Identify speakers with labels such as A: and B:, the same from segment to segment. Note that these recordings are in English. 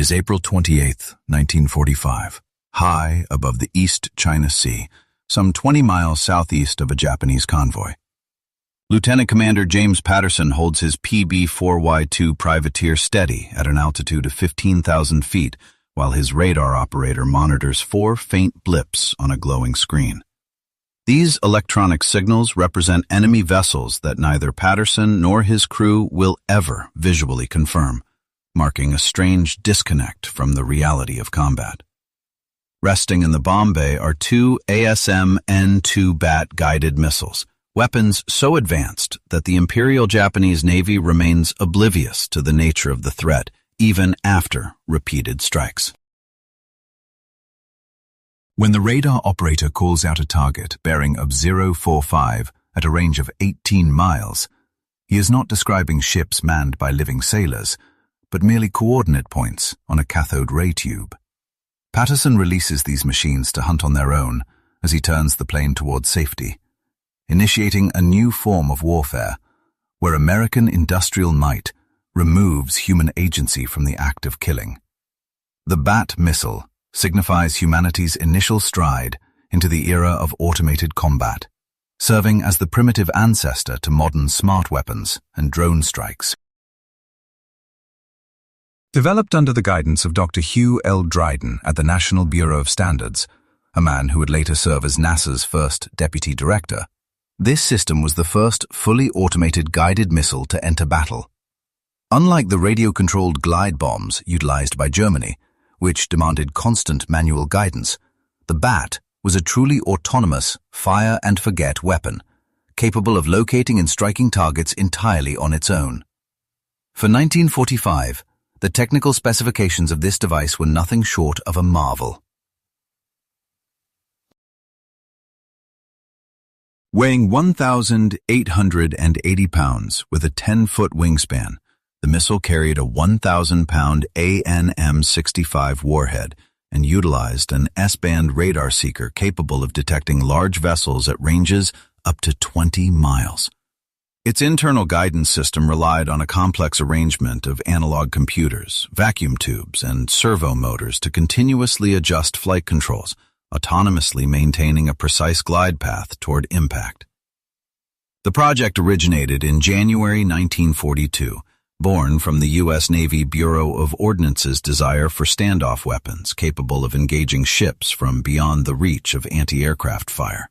A: is April 28, 1945, high above the East China Sea, some 20 miles southeast of a Japanese convoy. Lieutenant Commander James Patterson holds his PB-4Y-2 privateer steady at an altitude of 15,000 feet, while his radar operator monitors 4 faint blips on a glowing screen. These electronic signals represent enemy vessels that neither Patterson nor his crew will ever visually confirm, marking a strange disconnect from the reality of combat. Resting in the bomb bay are 2 ASM-N-2 Bat guided missiles, weapons so advanced that the Imperial Japanese Navy remains oblivious to the nature of the threat, even after repeated strikes. When the radar operator calls out a target bearing of 045 at a range of 18 miles, he is not describing ships manned by living sailors, but merely coordinate points on a cathode ray tube. Patterson releases these machines to hunt on their own as he turns the plane towards safety, initiating a new form of warfare, where American industrial might removes human agency from the act of killing. The Bat missile signifies humanity's initial stride into the era of automated combat, serving as the primitive ancestor to modern smart weapons and drone strikes. Developed under the guidance of Dr. Hugh L. Dryden at the National Bureau of Standards, a man who would later serve as NASA's first deputy director, this system was the first fully automated guided missile to enter battle. Unlike the radio-controlled glide bombs utilized by Germany, which demanded constant manual guidance, the Bat was a truly autonomous fire-and-forget weapon, capable of locating and striking targets entirely on its own. For 1945, the technical specifications of this device were nothing short of a marvel. Weighing 1,880 pounds with a 10-foot wingspan, the missile carried a 1,000-pound ASM-65 warhead and utilized an S-band radar seeker capable of detecting large vessels at ranges up to 20 miles. Its internal guidance system relied on a complex arrangement of analog computers, vacuum tubes, and servo motors to continuously adjust flight controls, autonomously maintaining a precise glide path toward impact. The project originated in January 1942, born from the U.S. Navy Bureau of Ordnance's desire for standoff weapons capable of engaging ships from beyond the reach of anti-aircraft fire.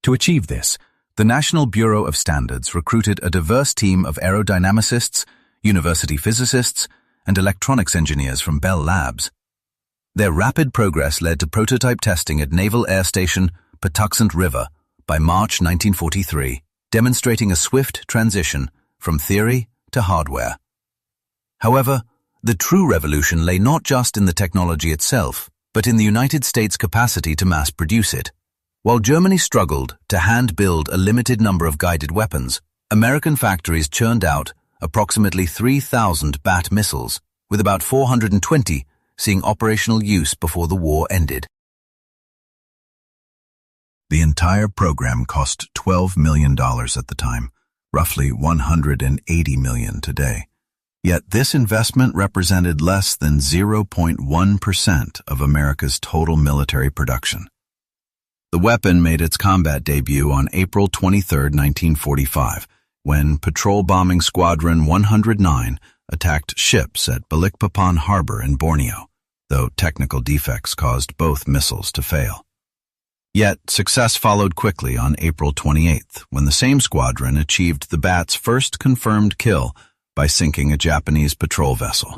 A: To achieve this, the National Bureau of Standards recruited a diverse team of aerodynamicists, university physicists, and electronics engineers from Bell Labs. Their rapid progress led to prototype testing at Naval Air Station Patuxent River by March 1943, demonstrating a swift transition from theory to hardware. However, the true revolution lay not just in the technology itself, but in the United States' capacity to mass produce it. While Germany struggled to hand-build a limited number of guided weapons, American factories churned out approximately 3,000 Bat missiles, with about 420 seeing operational use before the war ended. The entire program cost $12 million at the time, roughly $180 million today. Yet this investment represented less than 0.1% of America's total military production. The weapon made its combat debut on April 23, 1945, when Patrol Bombing Squadron 109 attacked ships at Balikpapan Harbor in Borneo, though technical defects caused both missiles to fail. Yet, success followed quickly on April 28, when the same squadron achieved the Bat's first confirmed kill by sinking a Japanese patrol vessel.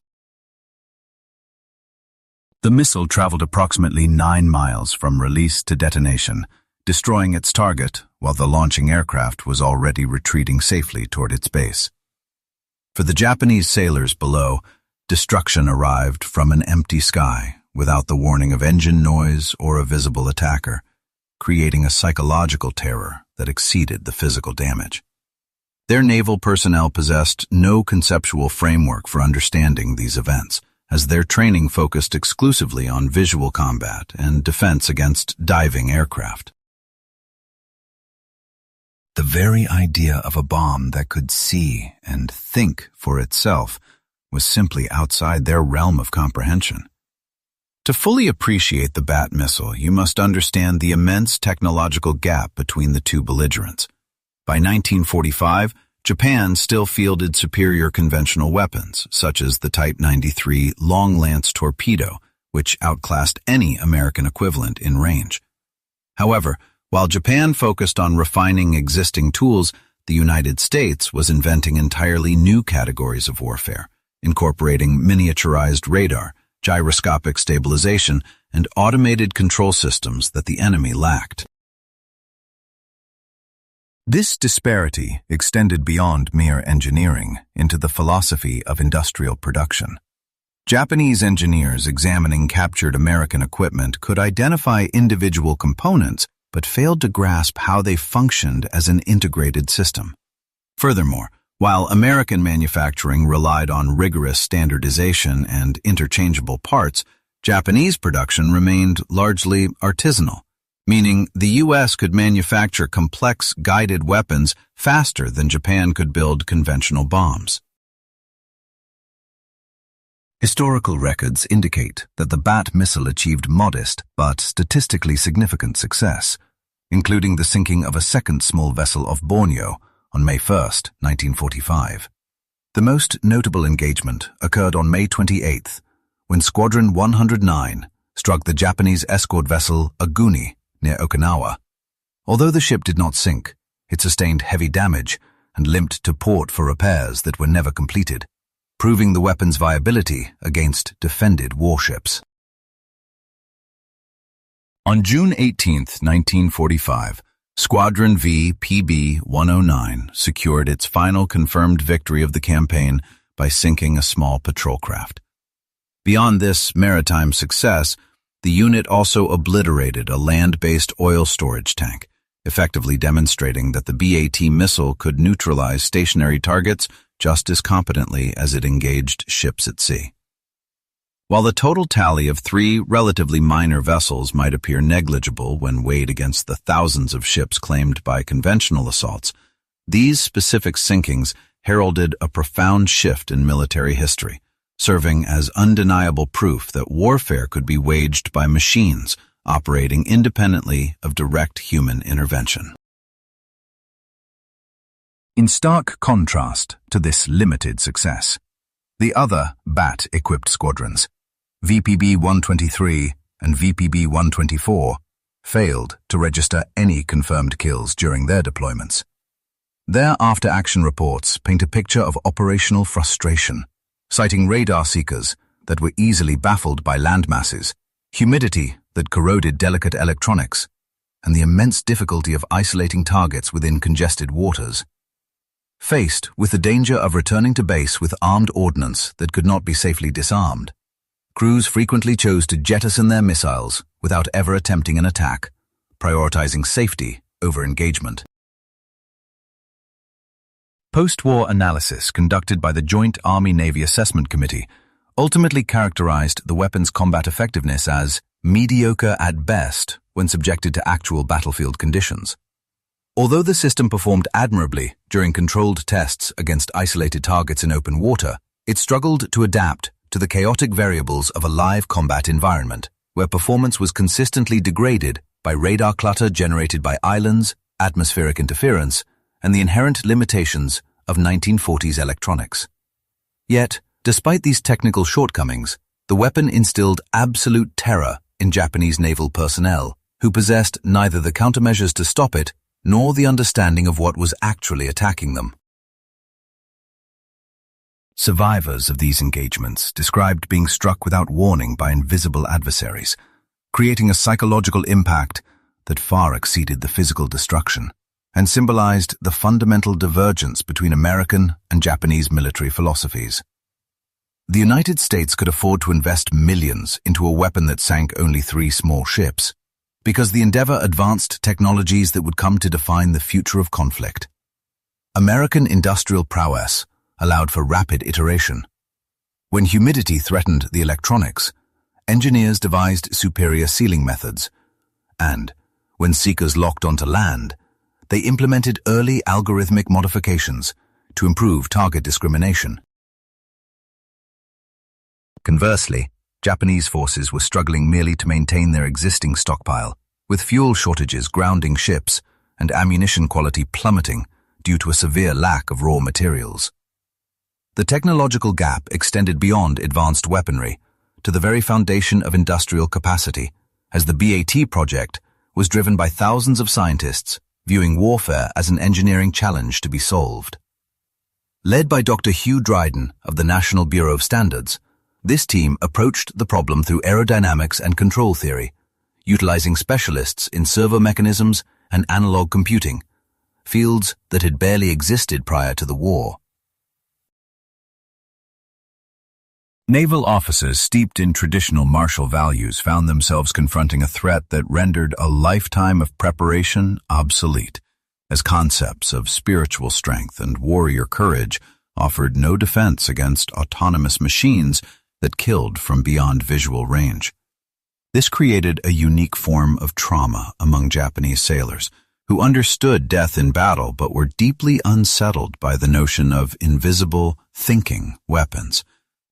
A: The missile traveled approximately 9 miles from release to detonation, destroying its target while the launching aircraft was already retreating safely toward its base. For the Japanese sailors below, destruction arrived from an empty sky without the warning of engine noise or a visible attacker, creating a psychological terror that exceeded the physical damage. Their naval personnel possessed no conceptual framework for understanding these events, as their training focused exclusively on visual combat and defense against diving aircraft. The very idea of a bomb that could see and think for itself was simply outside their realm of comprehension. To fully appreciate the Bat missile, you must understand the immense technological gap between the two belligerents. By 1945, Japan still fielded superior conventional weapons, such as the Type 93 Long Lance torpedo, which outclassed any American equivalent in range. However, while Japan focused on refining existing tools, the United States was inventing entirely new categories of warfare, incorporating miniaturized radar, gyroscopic stabilization, and automated control systems that the enemy lacked. This disparity extended beyond mere engineering into the philosophy of industrial production. Japanese engineers examining captured American equipment could identify individual components but failed to grasp how they functioned as an integrated system. Furthermore, while American manufacturing relied on rigorous standardization and interchangeable parts, Japanese production remained largely artisanal, meaning the U.S. could manufacture complex guided weapons faster than Japan could build conventional bombs. Historical records indicate that the Bat missile achieved modest but statistically significant success, including the sinking of a second small vessel off Borneo on May 1, 1945. The most notable engagement occurred on May 28, when Squadron 109 struck the Japanese escort vessel Aguni near Okinawa. Although the ship did not sink, it sustained heavy damage and limped to port for repairs that were never completed, proving the weapon's viability against defended warships. On June 18, 1945, Squadron V PB-109 secured its final confirmed victory of the campaign by sinking a small patrol craft. Beyond this maritime success, the unit also obliterated a land-based oil storage tank, effectively demonstrating that the BAT missile could neutralize stationary targets just as competently as it engaged ships at sea. While the total tally of 3 relatively minor vessels might appear negligible when weighed against the thousands of ships claimed by conventional assaults, these specific sinkings heralded a profound shift in military history, serving as undeniable proof that warfare could be waged by machines operating independently of direct human intervention. In stark contrast to this limited success, the other Bat-equipped squadrons, VPB-123 and VPB-124, failed to register any confirmed kills during their deployments. Their after-action reports paint a picture of operational frustration, citing radar seekers that were easily baffled by landmasses, humidity that corroded delicate electronics, and the immense difficulty of isolating targets within congested waters. Faced with the danger of returning to base with armed ordnance that could not be safely disarmed, crews frequently chose to jettison their missiles without ever attempting an attack, prioritizing safety over engagement. Post-war analysis conducted by the Joint Army-Navy Assessment Committee ultimately characterized the weapon's combat effectiveness as mediocre at best when subjected to actual battlefield conditions. Although the system performed admirably during controlled tests against isolated targets in open water, it struggled to adapt to the chaotic variables of a live combat environment, where performance was consistently degraded by radar clutter generated by islands, atmospheric interference, and the inherent limitations of 1940s electronics. Yet, despite these technical shortcomings, the weapon instilled absolute terror in Japanese naval personnel, who possessed neither the countermeasures to stop it nor the understanding of what was actually attacking them. Survivors of these engagements described being struck without warning by invisible adversaries, creating a psychological impact that far exceeded the physical destruction, and symbolized the fundamental divergence between American and Japanese military philosophies. The United States could afford to invest millions into a weapon that sank only 3 small ships, because the endeavor advanced technologies that would come to define the future of conflict. American industrial prowess allowed for rapid iteration. When humidity threatened the electronics, engineers devised superior sealing methods, and, when seekers locked onto land, they implemented early algorithmic modifications to improve target discrimination. Conversely, Japanese forces were struggling merely to maintain their existing stockpile, with fuel shortages grounding ships and ammunition quality plummeting due to a severe lack of raw materials. The technological gap extended beyond advanced weaponry to the very foundation of industrial capacity, as the BAT project was driven by thousands of scientists viewing warfare as an engineering challenge to be solved. Led by Dr. Hugh Dryden of the National Bureau of Standards, this team approached the problem through aerodynamics and control theory, utilizing specialists in servo mechanisms and analog computing, fields that had barely existed prior to the war. Naval officers steeped in traditional martial values found themselves confronting a threat that rendered a lifetime of preparation obsolete, as concepts of spiritual strength and warrior courage offered no defense against autonomous machines that killed from beyond visual range. This created a unique form of trauma among Japanese sailors, who understood death in battle but were deeply unsettled by the notion of invisible, thinking weapons,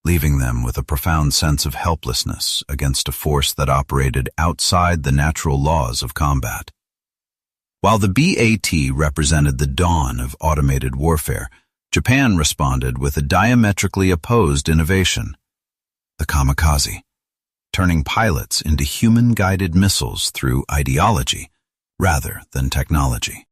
A: leaving them with a profound sense of helplessness against a force that operated outside the natural laws of combat. While the BAT represented the dawn of automated warfare, Japan responded with a diametrically opposed innovation: the kamikaze, turning pilots into human-guided missiles through ideology rather than technology.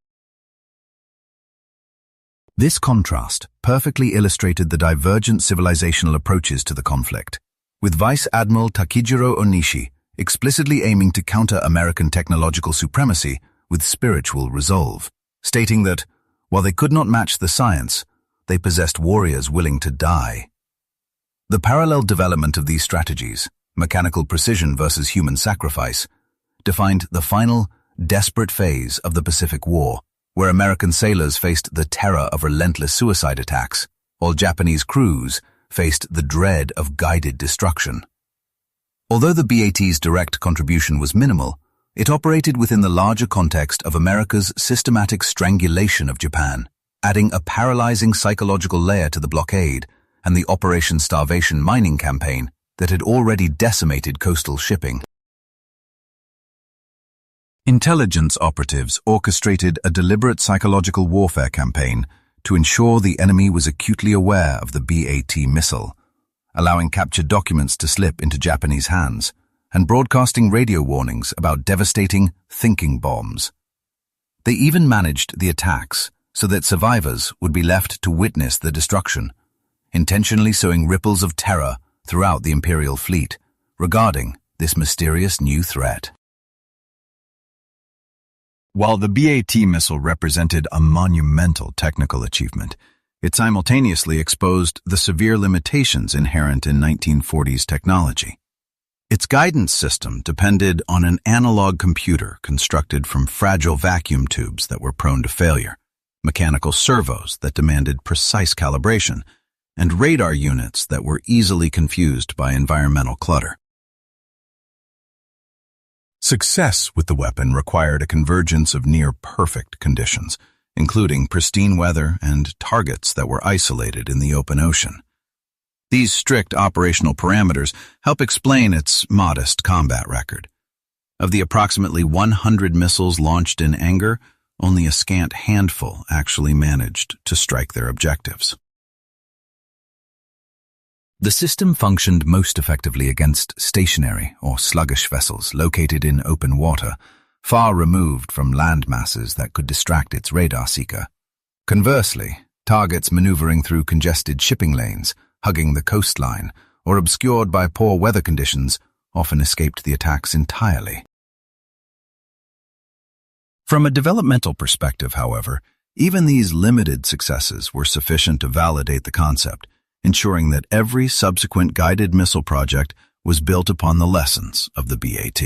A: This contrast perfectly illustrated the divergent civilizational approaches to the conflict, with Vice Admiral Takijiro Onishi explicitly aiming to counter American technological supremacy with spiritual resolve, stating that, while they could not match the science, they possessed warriors willing to die. The parallel development of these strategies, mechanical precision versus human sacrifice, defined the final, desperate phase of the Pacific War, where American sailors faced the terror of relentless suicide attacks, while Japanese crews faced the dread of guided destruction. Although the BAT's direct contribution was minimal, it operated within the larger context of America's systematic strangulation of Japan, adding a paralyzing psychological layer to the blockade and the Operation Starvation mining campaign that had already decimated coastal shipping. Intelligence operatives orchestrated a deliberate psychological warfare campaign to ensure the enemy was acutely aware of the BAT missile, allowing captured documents to slip into Japanese hands, and broadcasting radio warnings about devastating thinking bombs. They even managed the attacks so that survivors would be left to witness the destruction, intentionally sowing ripples of terror throughout the Imperial fleet regarding this mysterious new threat. While the BAT missile represented a monumental technical achievement, it simultaneously exposed the severe limitations inherent in 1940s technology. Its guidance system depended on an analog computer constructed from fragile vacuum tubes that were prone to failure, mechanical servos that demanded precise calibration, and radar units that were easily confused by environmental clutter. Success with the weapon required a convergence of near-perfect conditions, including pristine weather and targets that were isolated in the open ocean. These strict operational parameters help explain its modest combat record. Of the approximately 100 missiles launched in anger, only a scant handful actually managed to strike their objectives. The system functioned most effectively against stationary or sluggish vessels located in open water, far removed from land masses that could distract its radar seeker. Conversely, targets maneuvering through congested shipping lanes, hugging the coastline, or obscured by poor weather conditions often escaped the attacks entirely. From a developmental perspective, however, even these limited successes were sufficient to validate the concept, ensuring that every subsequent guided missile project was built upon the lessons of the BAT.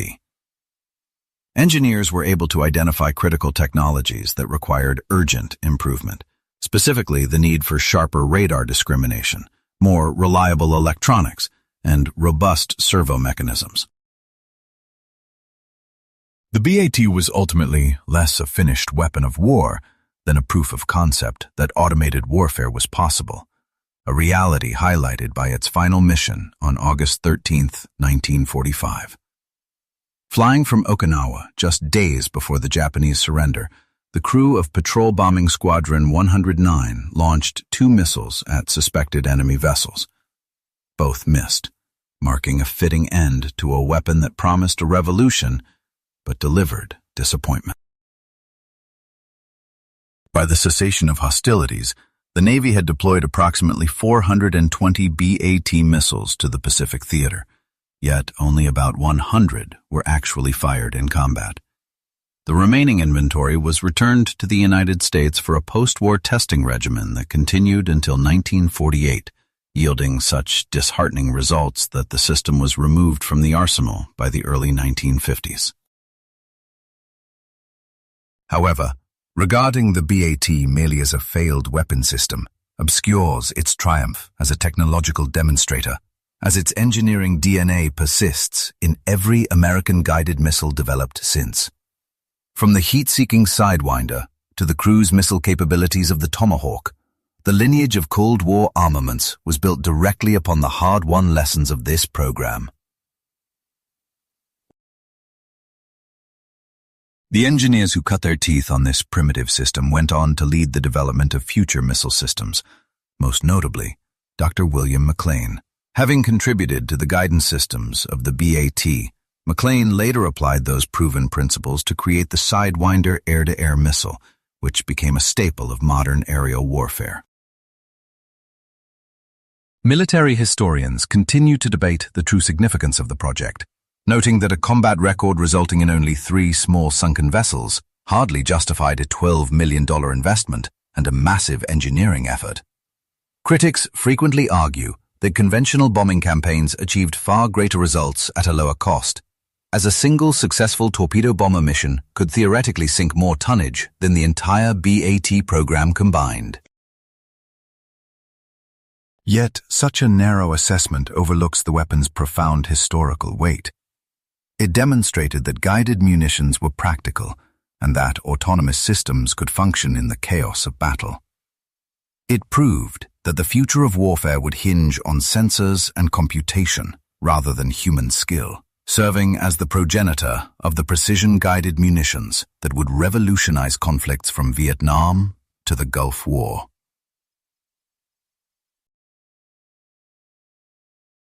A: Engineers were able to identify critical technologies that required urgent improvement, specifically the need for sharper radar discrimination, more reliable electronics, and robust servo mechanisms. The BAT was ultimately less a finished weapon of war than a proof of concept that automated warfare was possible, a reality highlighted by its final mission on August 13, 1945. Flying from Okinawa just days before the Japanese surrender, the crew of Patrol Bombing Squadron 109 launched 2 missiles at suspected enemy vessels. Both missed, marking a fitting end to a weapon that promised a revolution but delivered disappointment. By the cessation of hostilities, the Navy had deployed approximately 420 BAT missiles to the Pacific theater, yet only about 100 were actually fired in combat. The remaining inventory was returned to the United States for a post-war testing regimen that continued until 1948, yielding such disheartening results that the system was removed from the arsenal by the early 1950s. However, regarding the BAT merely as a failed weapon system obscures its triumph as a technological demonstrator, as its engineering DNA persists in every American guided missile developed since. From the heat-seeking Sidewinder to the cruise missile capabilities of the Tomahawk, the lineage of Cold War armaments was built directly upon the hard-won lessons of this program. The engineers who cut their teeth on this primitive system went on to lead the development of future missile systems, most notably Dr. William McLean. Having contributed to the guidance systems of the BAT, McLean later applied those proven principles to create the Sidewinder air-to-air missile, which became a staple of modern aerial warfare. Military historians continue to debate the true significance of the project, noting that a combat record resulting in only 3 small sunken vessels hardly justified a $12 million investment and a massive engineering effort. Critics frequently argue that conventional bombing campaigns achieved far greater results at a lower cost, as a single successful torpedo bomber mission could theoretically sink more tonnage than the entire BAT program combined. Yet, such a narrow assessment overlooks the weapon's profound historical weight. It demonstrated that guided munitions were practical and that autonomous systems could function in the chaos of battle. It proved that the future of warfare would hinge on sensors and computation rather than human skill, serving as the progenitor of the precision-guided munitions that would revolutionize conflicts from Vietnam to the Gulf War.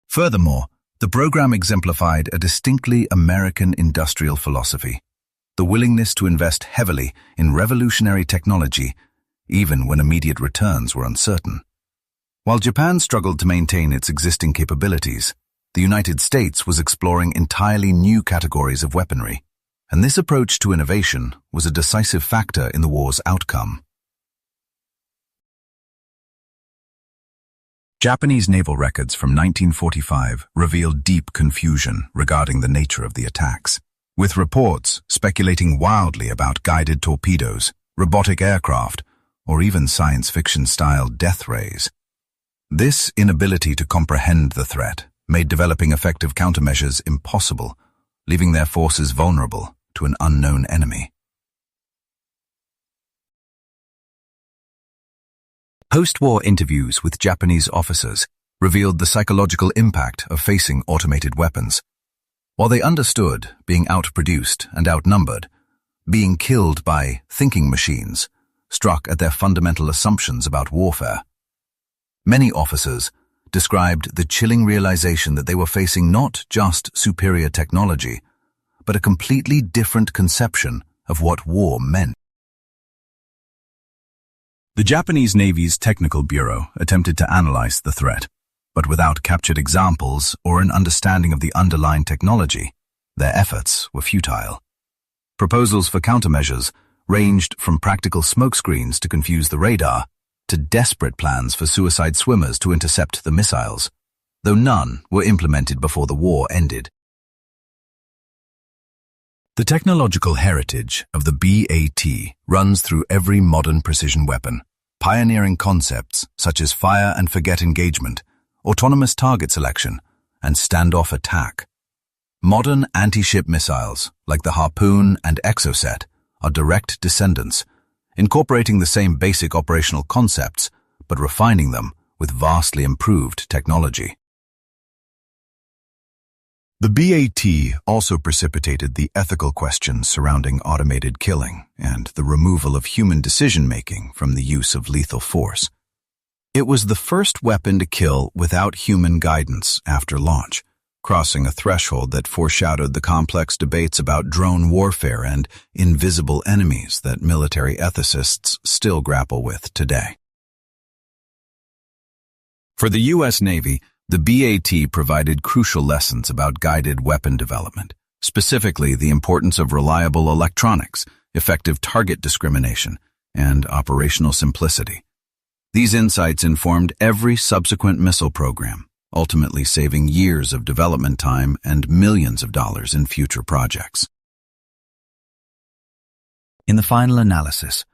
A: Furthermore, the program exemplified a distinctly American industrial philosophy, the willingness to invest heavily in revolutionary technology, even when immediate returns were uncertain. While Japan struggled to maintain its existing capabilities, the United States was exploring entirely new categories of weaponry, and this approach to innovation was a decisive factor in the war's outcome. Japanese naval records from 1945 revealed deep confusion regarding the nature of the attacks, with reports speculating wildly about guided torpedoes, robotic aircraft, or even science fiction-style death rays. This inability to comprehend the threat made developing effective countermeasures impossible, leaving their forces vulnerable to an unknown enemy. Post-war interviews with Japanese officers revealed the psychological impact of facing automated weapons. While they understood being outproduced and outnumbered, being killed by thinking machines struck at their fundamental assumptions about warfare. Many officers described the chilling realization that they were facing not just superior technology, but a completely different conception of what war meant. The Japanese Navy's Technical Bureau attempted to analyze the threat, but without captured examples or an understanding of the underlying technology, their efforts were futile. Proposals for countermeasures ranged from practical smokescreens to confuse the radar to desperate plans for suicide swimmers to intercept the missiles, though none were implemented before the war ended. The technological heritage of the BAT runs through every modern precision weapon, pioneering concepts such as fire-and-forget engagement, autonomous target selection, and standoff attack. Modern anti-ship missiles, like the Harpoon and Exocet, are direct descendants, incorporating the same basic operational concepts, but refining them with vastly improved technology.
B: The BAT also precipitated the ethical questions surrounding automated killing and the removal of human decision-making from the use of lethal force. It was the first weapon to kill without human guidance after launch, crossing a threshold that foreshadowed the complex debates about drone warfare and invisible enemies that military ethicists still grapple with today. For the U.S. Navy, the BAT provided crucial lessons about guided weapon development, specifically the importance of reliable electronics, effective target discrimination, and operational simplicity. These insights informed every subsequent missile program, ultimately saving years of development time and millions of dollars in future projects. In the final analysis,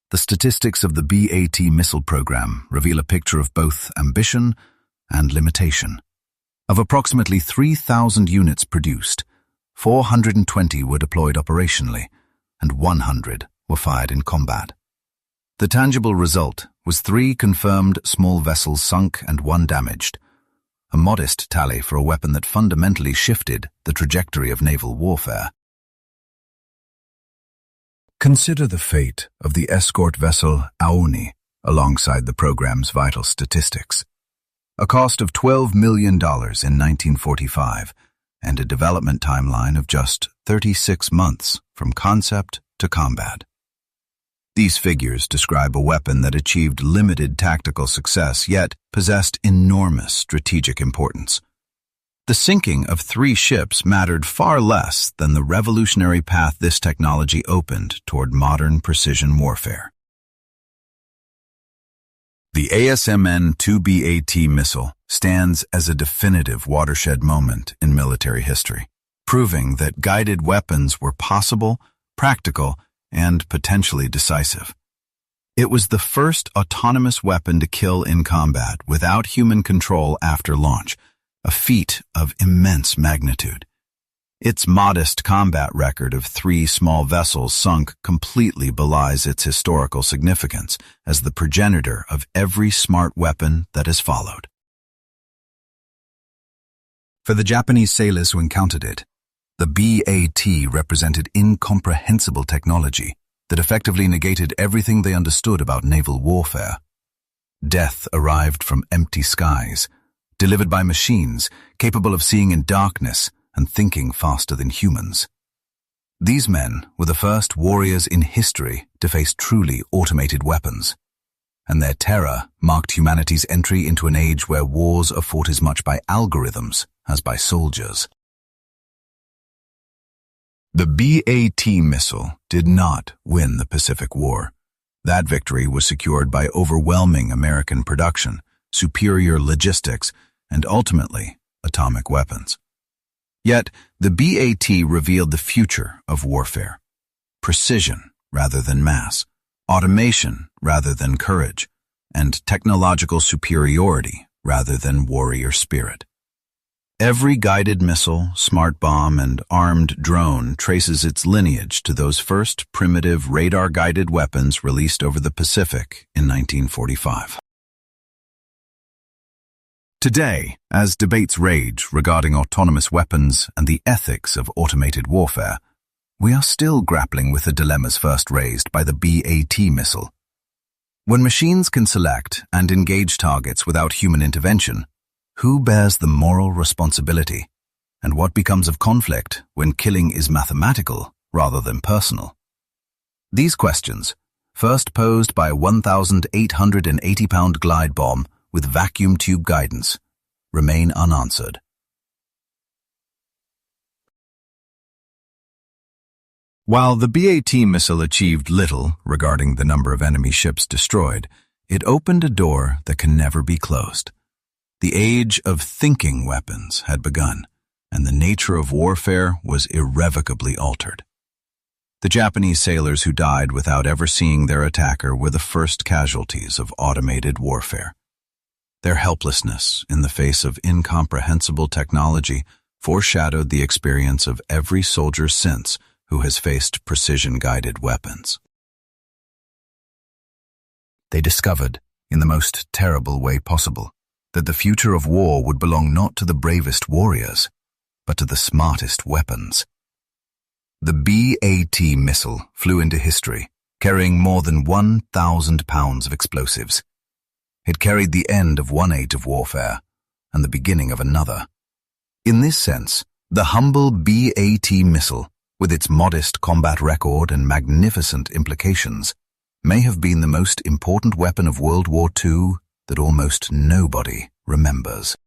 B: the statistics of the BAT missile program reveal a picture of both ambition and limitation. Of approximately 3,000 units produced, 420 were deployed operationally, and 100 were fired in combat. The tangible result was 3 confirmed small vessels sunk and 1 damaged, a modest tally for a weapon that fundamentally shifted the trajectory of naval warfare. Consider the fate of the escort vessel Aoni alongside the program's vital statistics. A cost of $12 million in 1945 and a development timeline of just 36 months from concept to combat. These figures describe a weapon that achieved limited tactical success yet possessed enormous strategic importance. The sinking of 3 ships mattered far less than the revolutionary path this technology opened toward modern precision warfare. The ASM-N-2 Bat missile stands as a definitive watershed moment in military history, proving that guided weapons were possible, practical, and potentially decisive. It was the first autonomous weapon to kill in combat without human control after launch, a feat of immense magnitude. Its modest combat record of 3 small vessels sunk completely belies its historical significance as the progenitor of every smart weapon that has followed. For the Japanese sailors who encountered it, the BAT represented incomprehensible technology that effectively negated everything they understood about naval warfare. Death arrived from empty skies, delivered by machines capable of seeing in darkness and thinking faster than humans. These men were the first warriors in history to face truly automated weapons, and their terror marked humanity's entry into an age where wars are fought as much by algorithms as by soldiers. The BAT missile did not win the Pacific War. That victory was secured by overwhelming American production, superior logistics, and ultimately, atomic weapons. Yet, the BAT revealed the future of warfare. Precision rather than mass, automation rather than courage, and technological superiority rather than warrior spirit. Every guided missile, smart bomb, and armed drone traces its lineage to those first primitive radar-guided weapons released over the Pacific in 1945. Today, as debates rage regarding autonomous weapons and the ethics of automated warfare, we are still grappling with the dilemmas first raised by the BAT missile. When machines can select and engage targets without human intervention, who bears the moral responsibility? And what becomes of conflict when killing is mathematical rather than personal? These questions, first posed by a 1,880-pound glide bomb with vacuum tube guidance, remain unanswered. While the BAT missile achieved little regarding the number of enemy ships destroyed, it opened a door that can never be closed. The age of thinking weapons had begun, and the nature of warfare was irrevocably altered. The Japanese sailors who died without ever seeing their attacker were the first casualties of automated warfare. Their helplessness in the face of incomprehensible technology foreshadowed the experience of every soldier since who has faced precision-guided weapons. They discovered in the most terrible way possible, that the future of war would belong not to the bravest warriors, but to the smartest weapons. The BAT missile flew into history, carrying more than 1,000 pounds of explosives. It carried the end of one age of warfare and the beginning of another. In this sense, the humble BAT missile, with its modest combat record and magnificent implications, may have been the most important weapon of World War II that almost nobody remembers.